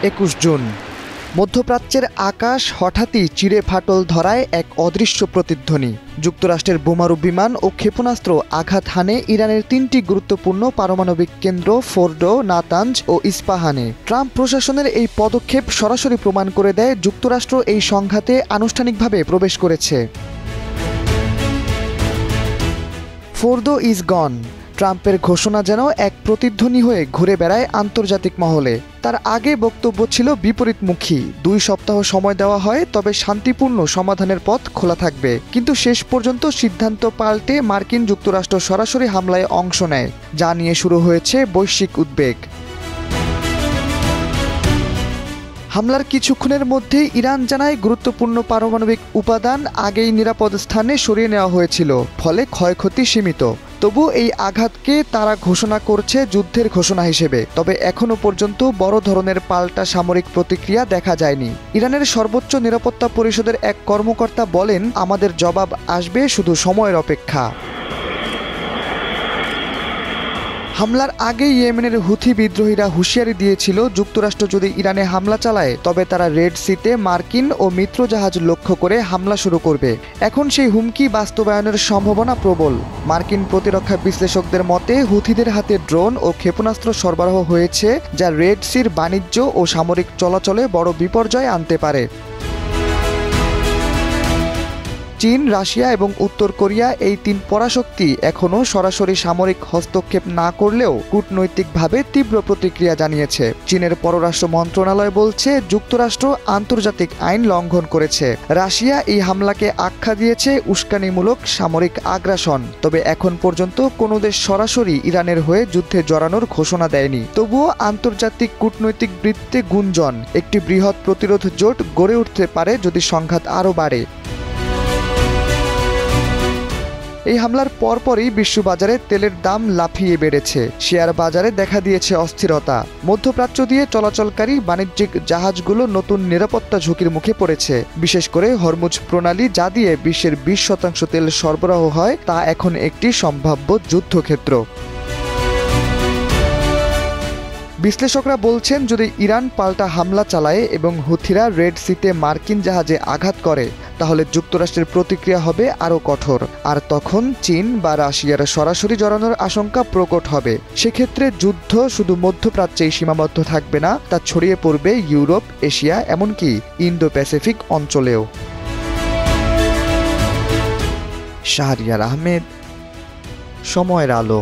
21 June. মধ্যপ্রাচ্যের আকাশ হঠাৎই চিরে ফাটল ধরায় এক অদৃশ্য প্রতিধ্বনি। যুক্তরাষ্ট্রের বোমারু বিমান ও ক্ষেপণাস্ত্র আঘাত হানে ইরানের 3টি গুরুত্বপূর্ণ পারমাণবিক কেন্দ্র ফোর্ডো, নাতাঞ্জ ও ইস্পাহানে। ট্রাম্প প্রশাসনের এই পদক্ষেপ সরাসরি প্রমাণ করে দেয় যুক্তরাষ্ট্র এই সংঘাতে আনুষ্ঠানিকভাবে প্রবেশ করেছে। ফোর্দো ইজ গন। ট্রাম্পের ঘোষণা যেন এক প্রতিধ্বনি হয়ে ঘুরে বেড়ায় আন্তর্জাতিক মহলে। তার আগে বক্তব্য ছিল বিপরীতমুখী। 2 সপ্তাহ সময় দেওয়া হয়, তবে শান্তিপূর্ণ সমাধানের পথ খোলা থাকবে। কিন্তু শেষ পর্যন্ত সিদ্ধান্ত পাল্টে মার্কিন যুক্তরাষ্ট্র সরাসরি হামলায় অংশ নেয়, যা নিয়ে শুরু হয়েছে বৈশ্বিক উদ্বেগ। হামলার কিছুক্ষণের মধ্যেই ইরান জানায় গুরুত্বপূর্ণ পারমাণবিক উপাদান আগেই নিরাপদ স্থানে সরিয়ে নেওয়া হয়েছিল, ফলে ক্ষয়ক্ষতি সীমিত। তবু এই আঘাতকে তারা ঘোষণা করছে যুদ্ধের ঘোষণা হিসেবে। তবে এখনও পর্যন্ত বড় ধরনের পাল্টা সামরিক প্রতিক্রিয়া দেখা যায়নি। ইরানের সর্বোচ্চ নিরাপত্তা পরিষদের এক কর্মকর্তা বলেন, আমাদের জবাব আসবে, শুধু সময়ের অপেক্ষা। হামলার আগে ইয়েমেনের হুথি বিদ্রোহীরা হুঁশিয়ারি দিয়েছিল, যুক্তরাষ্ট্র যদি ইরানে হামলা চালায় তবে তারা রেড সিতে মার্কিন ও মিত্র জাহাজ লক্ষ্য করে হামলা শুরু করবে। এখন সেই হুমকি বাস্তবায়নের সম্ভাবনা প্রবল। মার্কিন প্রতিরক্ষা বিশ্লেষকদের মতে হুথিদের হাতে ড্রোন ও ক্ষেপণাস্ত্র সরবরাহ হয়েছে, যা রেড সির বাণিজ্য ও সামরিক চলাচলে বড় বিপর্যয় আনতে পারে। চীন, রাশিয়া এবং উত্তর কোরিয়া, এই 3 পরাশক্তি এখনও সরাসরি সামরিক হস্তক্ষেপ না করলেও কূটনৈতিকভাবে তীব্র প্রতিক্রিয়া জানিয়েছে। চীনের পররাষ্ট্র মন্ত্রণালয় বলছে, যুক্তরাষ্ট্র আন্তর্জাতিক আইন লঙ্ঘন করেছে। রাশিয়া এই হামলাকে আখ্যা দিয়েছে উস্কানিমূলক সামরিক আগ্রাসন। তবে এখন পর্যন্ত কোনো দেশ সরাসরি ইরানের হয়ে যুদ্ধে জড়ানোর ঘোষণা দেয়নি। তবুও আন্তর্জাতিক কূটনৈতিক বৃত্তে গুঞ্জন, একটি বৃহৎ প্রতিরোধ জোট গড়ে উঠতে পারে যদি সংঘাত আরও বাড়ে। এই হামলার পরপরই বিশ্ববাজারে তেলের দাম লাফিয়ে বেড়েছে। শেয়ার বাজারে দেখা দিয়েছে অস্থিরতা। মধ্যপ্রাচ্য দিয়ে চলাচলকারী বাণিজ্যিক জাহাজগুলো নতুন নিরাপত্তা ঝুঁকির মুখে পড়েছে। বিশেষ করে হরমুজ প্রণালী, যা দিয়ে বিশ্বের 20% তেল সরবরাহ হয়, তা এখন একটি সম্ভাব্য যুদ্ধক্ষেত্র। বিশ্লেষকরা বলছেন, যদি ইরান পাল্টা হামলা চালায় এবং হুথিরা রেড সিতে মার্কিন জাহাজে আঘাত করে, তাহলে যুক্তরাষ্ট্রের প্রতিক্রিয়া হবে আরও কঠোর। আর তখন চীন বা রাশিয়ার সরাসরি জড়ানোর আশঙ্কা প্রকট হবে। সেক্ষেত্রে যুদ্ধ শুধু মধ্যপ্রাচ্যেই সীমাবদ্ধ থাকবে না, তা ছড়িয়ে পড়বে ইউরোপ, এশিয়া, এমনকি ইন্দো প্যাসিফিক অঞ্চলেও। শাহরিয়ার আহমেদ, সময়ের আলো।